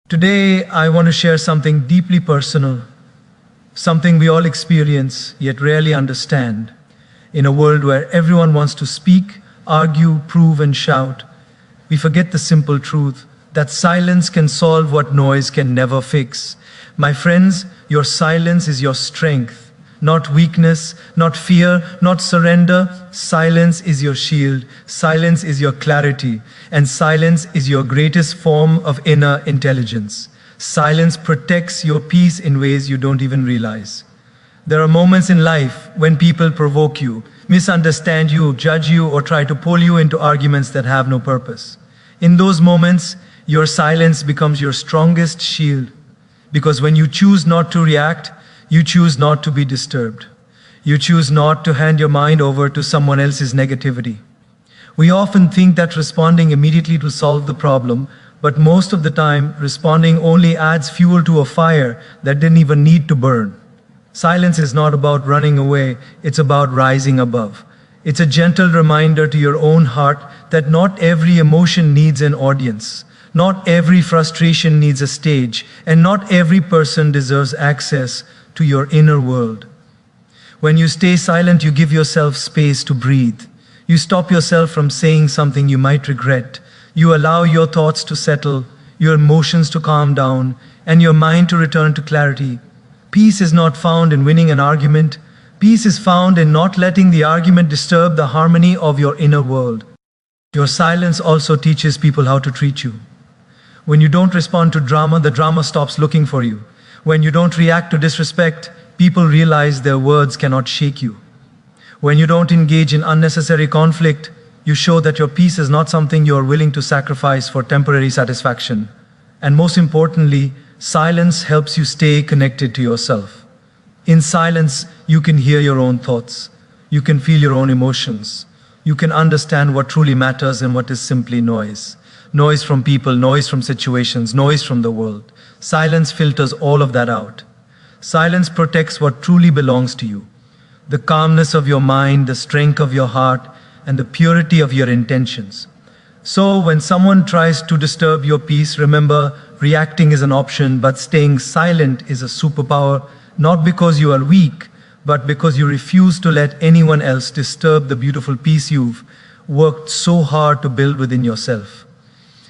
Today, I want to share something deeply personal, something we all experience yet rarely understand. In a world where everyone wants to speak, argue, prove, and shout, we forget the simple truth that silence can solve what noise can never fix. My friends, your silence is your strength, not weakness, not fear, not surrender. Silence is your shield, silence is your clarity, and silence is your greatest form of inner intelligence. Silence protects your peace in ways you don't even realize. There are moments in life when people provoke you, misunderstand you, judge you, or try to pull you into arguments that have no purpose. In those moments, your silence becomes your strongest shield, because when you choose not to react, you choose not to be disturbed. You choose not to hand your mind over to someone else's negativity. We often think that responding immediately will solve the problem, but most of the time, responding only adds fuel to a fire that didn't even need to burn. Silence is not about running away, it's about rising above. It's a gentle reminder to your own heart that not every emotion needs an audience. Not every frustration needs a stage, and not every person deserves access to your inner world. When you stay silent, you give yourself space to breathe. You stop yourself from saying something you might regret. You allow your thoughts to settle, your emotions to calm down, and your mind to return to clarity. Peace is not found in winning an argument. Peace is found in not letting the argument disturb the harmony of your inner world. Your silence also teaches people how to treat you. When you don't respond to drama, the drama stops looking for you. When you don't react to disrespect, people realize their words cannot shake you. When you don't engage in unnecessary conflict, you show that your peace is not something you are willing to sacrifice for temporary satisfaction. And most importantly, silence helps you stay connected to yourself. In silence, you can hear your own thoughts. You can feel your own emotions. You can understand what truly matters and what is simply noise. Noise from people, noise from situations, noise from the world. Silence filters all of that out. Silence protects what truly belongs to you. The calmness of your mind, the strength of your heart, and the purity of your intentions. So when someone tries to disturb your peace, remember, reacting is an option, but staying silent is a superpower, not because you are weak, but because you refuse to let anyone else disturb the beautiful peace you've worked so hard to build within yourself.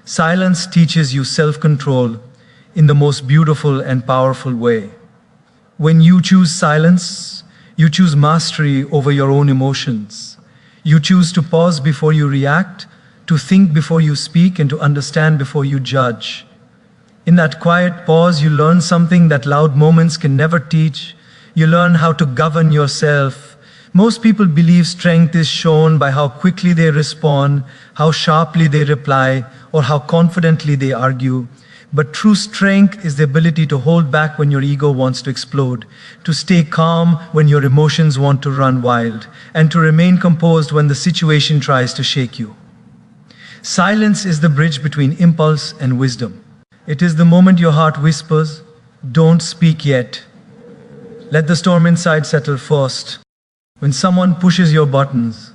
Silence teaches you self-control in the most beautiful and powerful way. When you choose silence, you choose mastery over your own emotions. You choose to pause before you react, to think before you speak, and to understand before you judge. In that quiet pause, you learn something that loud moments can never teach. You learn how to govern yourself. Most people believe strength is shown by how quickly they respond, how sharply they reply, or how confidently they argue. But true strength is the ability to hold back when your ego wants to explode, to stay calm when your emotions want to run wild, and to remain composed when the situation tries to shake you. Silence is the bridge between impulse and wisdom. It is the moment your heart whispers, "Don't speak yet. Let the storm inside settle first." When someone pushes your buttons,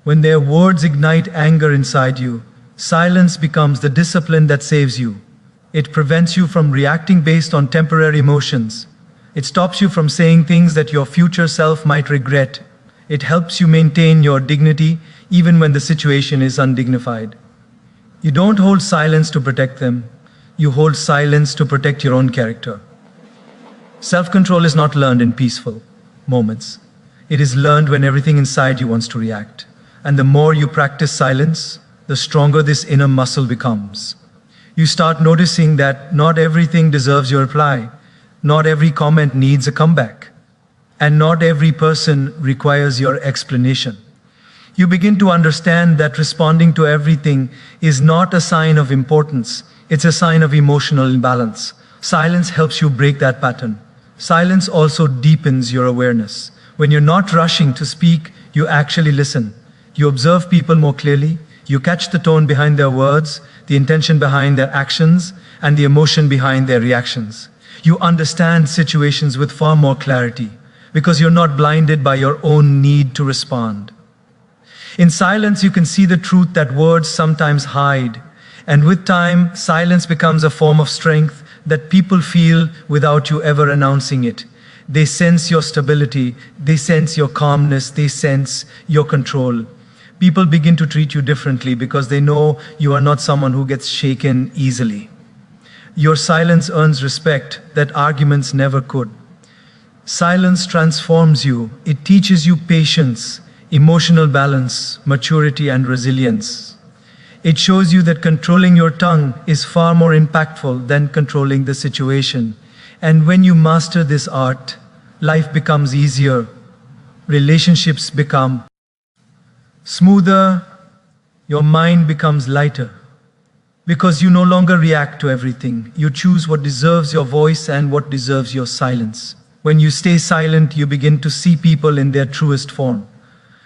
when their words ignite anger inside you, silence becomes the discipline that saves you. It prevents you from reacting based on temporary emotions. It stops you from saying things that your future self might regret. It helps you maintain your dignity even when the situation is undignified. You don't hold silence to protect them. You hold silence to protect your own character. Self-control is not learned in peaceful moments. It is learned when everything inside you wants to react. And the more you practice silence, the stronger this inner muscle becomes. You start noticing that not everything deserves your reply, not every comment needs a comeback, and not every person requires your explanation. You begin to understand that responding to everything is not a sign of importance, it's a sign of emotional imbalance. Silence helps you break that pattern. Silence also deepens your awareness. When you're not rushing to speak, you actually listen. You observe people more clearly. You catch the tone behind their words, the intention behind their actions, and the emotion behind their reactions. You understand situations with far more clarity because you're not blinded by your own need to respond. In silence, you can see the truth that words sometimes hide. And with time, silence becomes a form of strength, that people feel without you ever announcing it. They sense your stability, they sense your calmness, they sense your control. People begin to treat you differently because they know you are not someone who gets shaken easily. Your silence earns respect that arguments never could. Silence transforms you. It teaches you patience, emotional balance, maturity, and resilience. It shows you that controlling your tongue is far more impactful than controlling the situation. And when you master this art, life becomes easier, relationships become smoother, your mind becomes lighter. Because you no longer react to everything. You choose what deserves your voice and what deserves your silence. When you stay silent, you begin to see people in their truest form.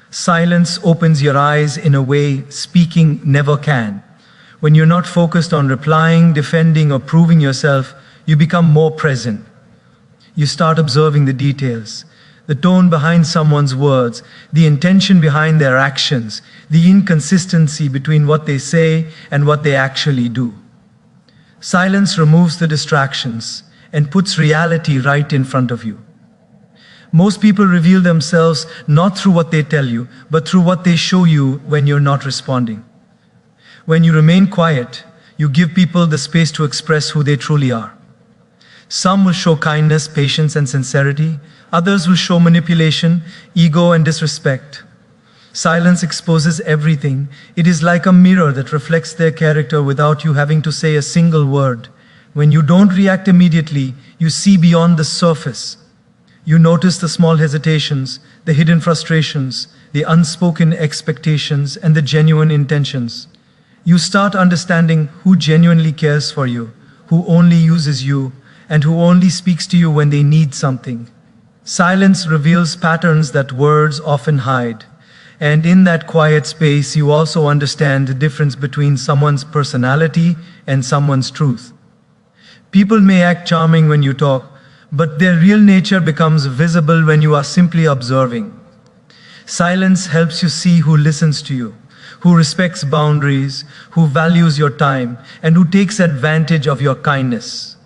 Silence opens your eyes in a way speaking never can. When you're not focused on replying, defending, or proving yourself, you become more present. You start observing the details, the tone behind someone's words, the intention behind their actions, the inconsistency between what they say and what they actually do. Silence removes the distractions and puts reality right in front of you. Most people reveal themselves not through what they tell you, but through what they show you when you're not responding. When you remain quiet, you give people the space to express who they truly are. Some will show kindness, patience, and sincerity. Others will show manipulation, ego, and disrespect. Silence exposes everything. It is like a mirror that reflects their character without you having to say a single word. When you don't react immediately, you see beyond the surface. You notice the small hesitations, the hidden frustrations, the unspoken expectations, and the genuine intentions. You start understanding who genuinely cares for you, who only uses you, and who only speaks to you when they need something. Silence reveals patterns that words often hide. And in that quiet space, you also understand the difference between someone's personality and someone's truth. People may act charming when you talk, but their real nature becomes visible when you are simply observing. Silence helps you see who listens to you, who respects boundaries, who values your time, and who takes advantage of your kindness.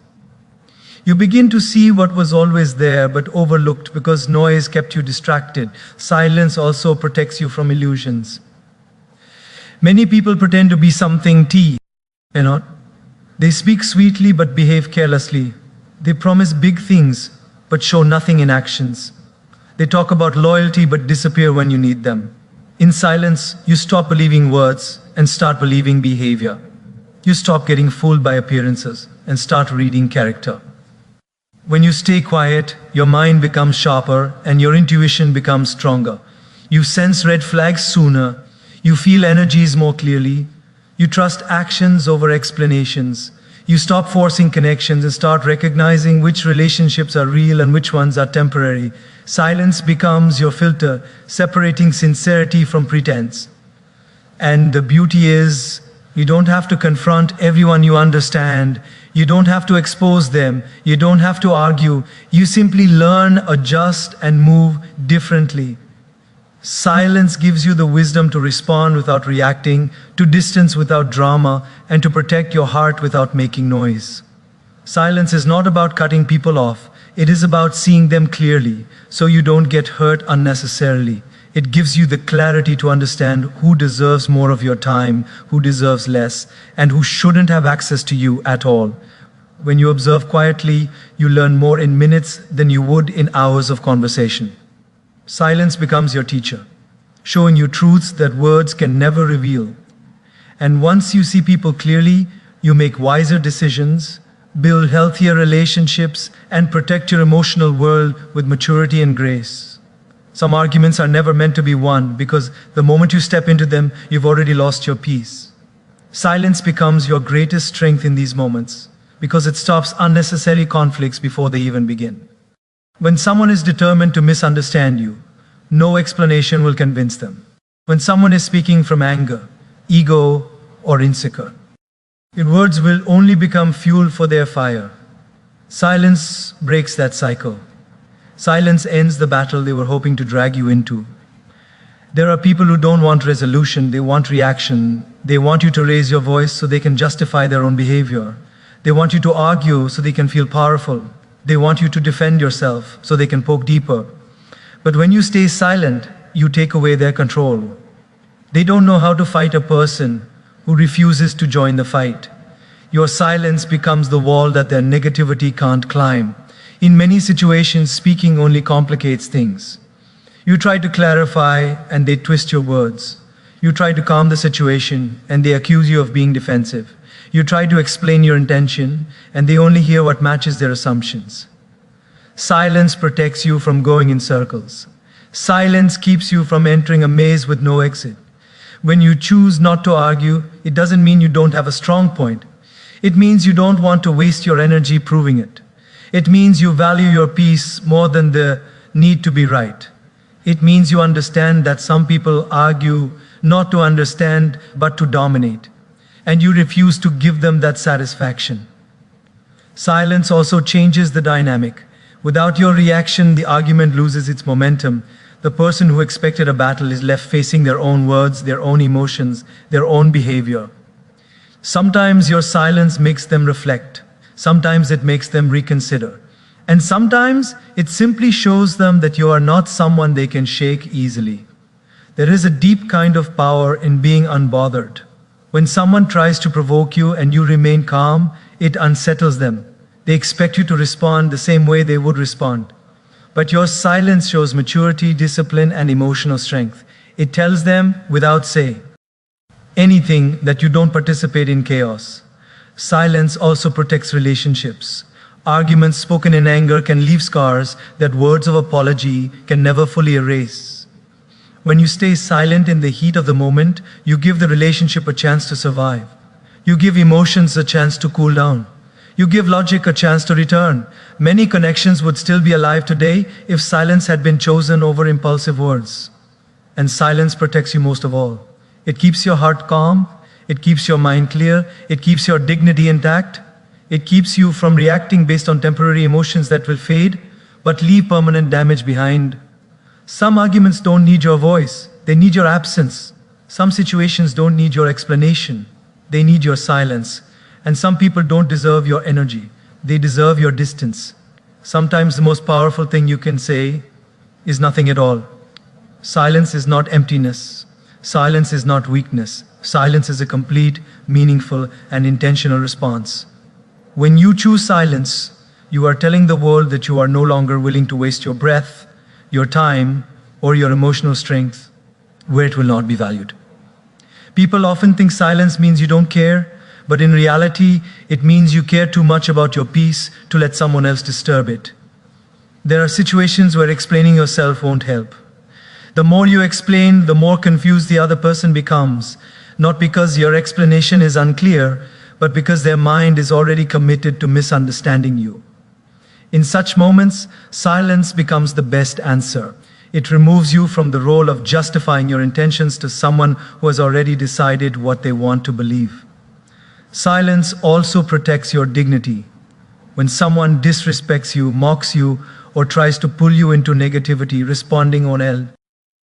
You begin to see what was always there but overlooked because noise kept you distracted. Silence also protects you from illusions. Many people pretend to be something they're not. They speak sweetly but behave carelessly. They promise big things but show nothing in actions. They talk about loyalty but disappear when you need them. In silence, you stop believing words and start believing behavior. You stop getting fooled by appearances and start reading character. When you stay quiet, your mind becomes sharper and your intuition becomes stronger. You sense red flags sooner. You feel energies more clearly. You trust actions over explanations. You stop forcing connections and start recognizing which relationships are real and which ones are temporary. Silence becomes your filter, separating sincerity from pretense. And the beauty is, you don't have to confront everyone you understand. You don't have to expose them. You don't have to argue. You simply learn, adjust, and move differently. Silence gives you the wisdom to respond without reacting, to distance without drama, and to protect your heart without making noise. Silence is not about cutting people off. It is about seeing them clearly, so you don't get hurt unnecessarily. It gives you the clarity to understand who deserves more of your time, who deserves less, and who shouldn't have access to you at all. When you observe quietly, you learn more in minutes than you would in hours of conversation. Silence becomes your teacher, showing you truths that words can never reveal. And once you see people clearly, you make wiser decisions, build healthier relationships, and protect your emotional world with maturity and grace. Some arguments are never meant to be won because the moment you step into them, you've already lost your peace. Silence becomes your greatest strength in these moments because it stops unnecessary conflicts before they even begin. When someone is determined to misunderstand you, no explanation will convince them. When someone is speaking from anger, ego, or insecure, your words will only become fuel for their fire. Silence breaks that cycle. Silence ends the battle they were hoping to drag you into. There are people who don't want resolution, they want reaction. They want you to raise your voice so they can justify their own behavior. They want you to argue so they can feel powerful. They want you to defend yourself so they can poke deeper. But when you stay silent, you take away their control. They don't know how to fight a person who refuses to join the fight. Your silence becomes the wall that their negativity can't climb. In many situations, speaking only complicates things. You try to clarify and they twist your words. You try to calm the situation and they accuse you of being defensive. You try to explain your intention and they only hear what matches their assumptions. Silence protects you from going in circles. Silence keeps you from entering a maze with no exit. When you choose not to argue, it doesn't mean you don't have a strong point. It means you don't want to waste your energy proving it. It means you value your peace more than the need to be right. It means you understand that some people argue not to understand but to dominate, and you refuse to give them that satisfaction. Silence also changes the dynamic. Without your reaction, the argument loses its momentum. The person who expected a battle is left facing their own words, their own emotions, their own behavior. Sometimes your silence makes them reflect. Sometimes it makes them reconsider. And sometimes it simply shows them that you are not someone they can shake easily. There is a deep kind of power in being unbothered. When someone tries to provoke you and you remain calm, it unsettles them. They expect you to respond the same way they would respond. But your silence shows maturity, discipline, and emotional strength. It tells them, without say, anything, that you don't participate in chaos. Silence also protects relationships. Arguments spoken in anger can leave scars that words of apology can never fully erase. When you stay silent in the heat of the moment, you give the relationship a chance to survive. You give emotions a chance to cool down. You give logic a chance to return. Many connections would still be alive today if silence had been chosen over impulsive words. And silence protects you most of all. It keeps your heart calm. It keeps your mind clear. It keeps your dignity intact. It keeps you from reacting based on temporary emotions that will fade, but leave permanent damage behind. Some arguments don't need your voice. They need your absence. Some situations don't need your explanation. They need your silence. And some people don't deserve your energy. They deserve your distance. Sometimes the most powerful thing you can say is nothing at all. Silence is not emptiness. Silence is not weakness. Silence is a complete, meaningful, and intentional response. When you choose silence, you are telling the world that you are no longer willing to waste your breath, your time, or your emotional strength where it will not be valued. People often think silence means you don't care, but in reality, it means you care too much about your peace to let someone else disturb it. There are situations where explaining yourself won't help. The more you explain, the more confused the other person becomes, not because your explanation is unclear, but because their mind is already committed to misunderstanding you. In such moments, silence becomes the best answer. It removes you from the role of justifying your intentions to someone who has already decided what they want to believe. Silence also protects your dignity. When someone disrespects you, mocks you, or tries to pull you into negativity, responding on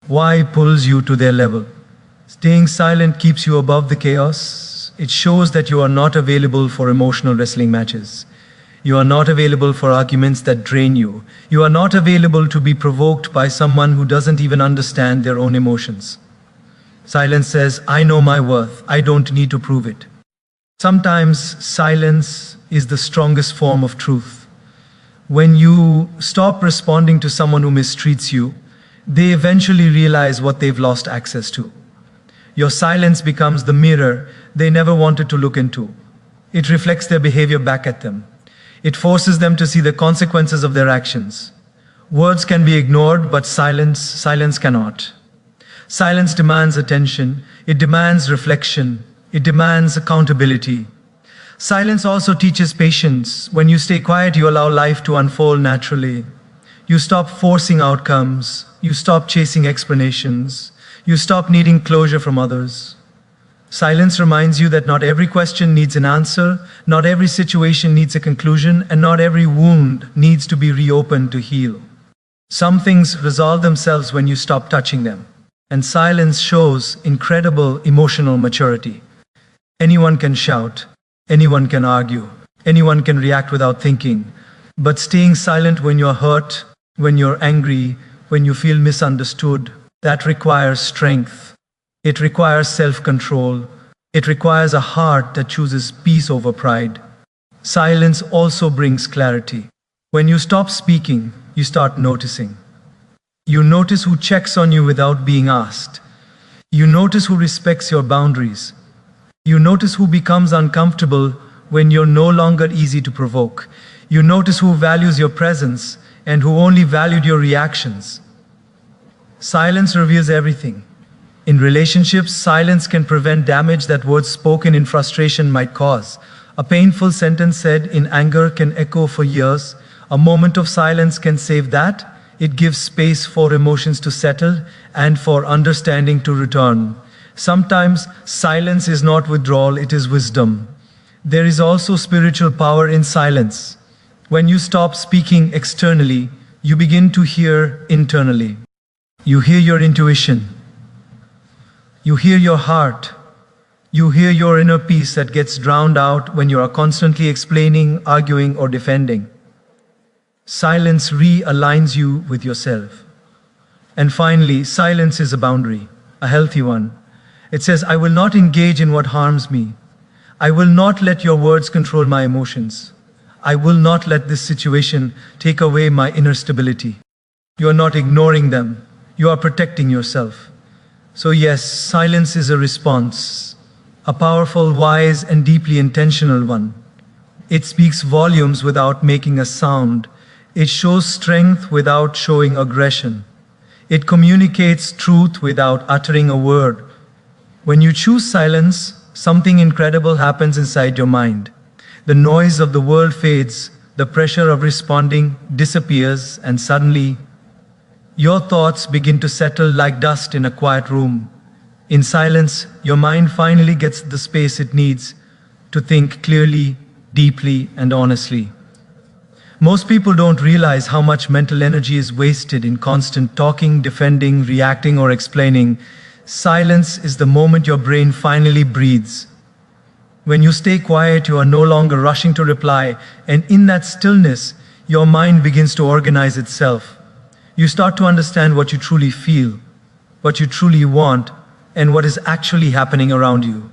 why pulls you to their level. Staying silent keeps you above the chaos. It shows that you are not available for emotional wrestling matches. You are not available for arguments that drain you. You are not available to be provoked by someone who doesn't even understand their own emotions. Silence says, I know my worth. I don't need to prove it. Sometimes silence is the strongest form of truth. When you stop responding to someone who mistreats you, they eventually realize what they've lost access to. Your silence becomes the mirror they never wanted to look into. It reflects their behavior back at them. It forces them to see the consequences of their actions. Words can be ignored, but silence cannot. Silence demands attention. It demands reflection. It demands accountability. Silence also teaches patience. When you stay quiet, you allow life to unfold naturally. You stop forcing outcomes. You stop chasing explanations. You stop needing closure from others. Silence reminds you that not every question needs an answer, not every situation needs a conclusion, and not every wound needs to be reopened to heal. Some things resolve themselves when you stop touching them. And silence shows incredible emotional maturity. Anyone can shout. Anyone can argue. Anyone can react without thinking. But staying silent when you're hurt, when you're angry, when you feel misunderstood, that requires strength. It requires self-control. It requires a heart that chooses peace over pride. Silence also brings clarity. When you stop speaking, you start noticing. You notice who checks on you without being asked. You notice who respects your boundaries. You notice who becomes uncomfortable when you're no longer easy to provoke. You notice who values your presence and who only valued your reactions. Silence reveals everything. In relationships, silence can prevent damage that words spoken in frustration might cause. A painful sentence said in anger can echo for years. A moment of silence can save that. It gives space for emotions to settle and for understanding to return. Sometimes silence is not withdrawal, it is wisdom. There is also spiritual power in silence. When you stop speaking externally, you begin to hear internally. You hear your intuition. You hear your heart. You hear your inner peace that gets drowned out when you are constantly explaining, arguing, or defending. Silence realigns you with yourself. And finally, silence is a boundary, a healthy one. It says, I will not engage in what harms me. I will not let your words control my emotions. I will not let this situation take away my inner stability. You are not ignoring them. You are protecting yourself. So yes, silence is a response, a powerful, wise, and deeply intentional one. It speaks volumes without making a sound. It shows strength without showing aggression. It communicates truth without uttering a word. When you choose silence, something incredible happens inside your mind. The noise of the world fades, the pressure of responding disappears, and suddenly, your thoughts begin to settle like dust in a quiet room. In silence, your mind finally gets the space it needs to think clearly, deeply, and honestly. Most people don't realize how much mental energy is wasted in constant talking, defending, reacting, or explaining. Silence is the moment your brain finally breathes. When you stay quiet, you are no longer rushing to reply, and in that stillness, your mind begins to organize itself. You start to understand what you truly feel, what you truly want, and what is actually happening around you.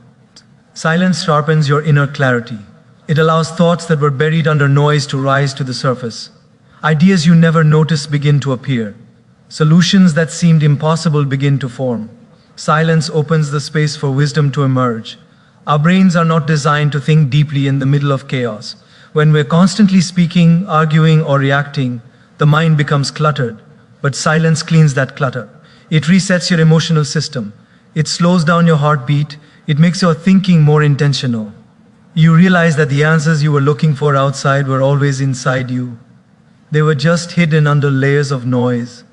Silence sharpens your inner clarity. It allows thoughts that were buried under noise to rise to the surface. Ideas you never noticed begin to appear. Solutions that seemed impossible begin to form. Silence opens the space for wisdom to emerge. Our brains are not designed to think deeply in the middle of chaos. When we're constantly speaking, arguing, or reacting, the mind becomes cluttered. But silence cleans that clutter. It resets your emotional system. It slows down your heartbeat. It makes your thinking more intentional. You realize that the answers you were looking for outside were always inside you. They were just hidden under layers of noise.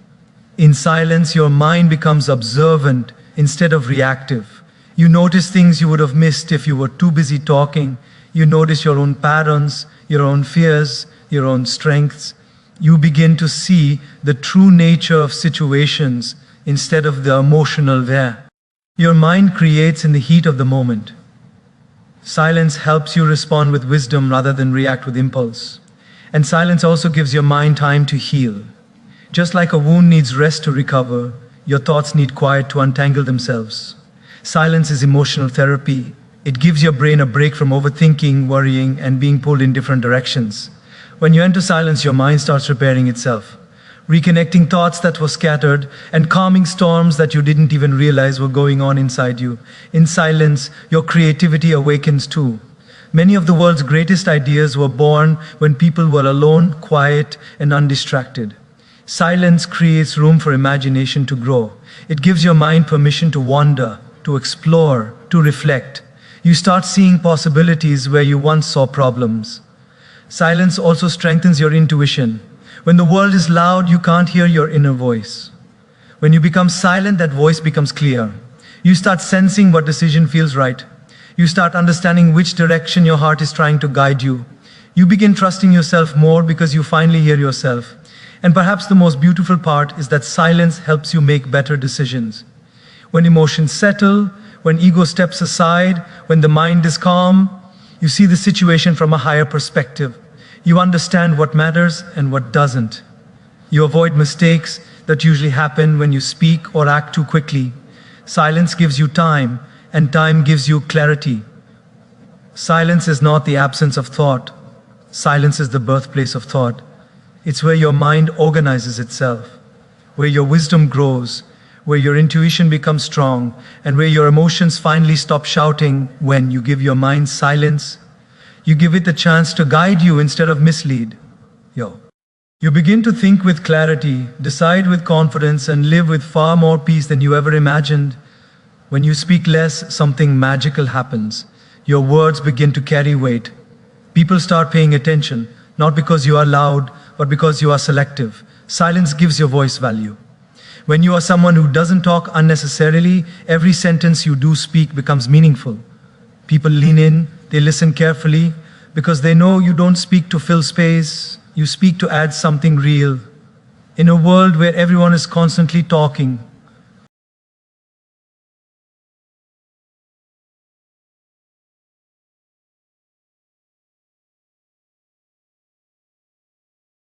In silence, your mind becomes observant instead of reactive. You notice things you would have missed if you were too busy talking. You notice your own patterns, your own fears, your own strengths. You begin to see the true nature of situations instead of the emotional wear. Your mind creates in the heat of the moment. Silence helps you respond with wisdom rather than react with impulse. And silence also gives your mind time to heal. Just like a wound needs rest to recover, your thoughts need quiet to untangle themselves. Silence is emotional therapy. It gives your brain a break from overthinking, worrying, and being pulled in different directions. When you enter silence, your mind starts repairing itself, reconnecting thoughts that were scattered and calming storms that you didn't even realize were going on inside you. In silence, your creativity awakens too. Many of the world's greatest ideas were born when people were alone, quiet, and undistracted. Silence creates room for imagination to grow. It gives your mind permission to wander, to explore, to reflect. You start seeing possibilities where you once saw problems. Silence also strengthens your intuition. When the world is loud, you can't hear your inner voice. When you become silent, that voice becomes clear. You start sensing what decision feels right. You start understanding which direction your heart is trying to guide you. You begin trusting yourself more because you finally hear yourself. And perhaps the most beautiful part is that silence helps you make better decisions. When emotions settle, when ego steps aside, when the mind is calm, You see the situation from a higher perspective. You understand what matters and what doesn't. You avoid mistakes that usually happen when you speak or act too quickly. Silence gives you time, and time gives you clarity. Silence is not the absence of thought. Silence is the birthplace of thought. It's where your mind organizes itself, where your wisdom grows, where your intuition becomes strong, and where your emotions finally stop shouting. When you give your mind silence, you give it the chance to guide you instead of mislead. You begin to think with clarity, decide with confidence, and live with far more peace than you ever imagined. When you speak less, something magical happens. Your words begin to carry weight. People start paying attention, not because you are loud, but because you are selective. Silence gives your voice value. When you are someone who doesn't talk unnecessarily, every sentence you do speak becomes meaningful. People lean in, they listen carefully, because they know you don't speak to fill space, you speak to add something real. In a world where everyone is constantly talking,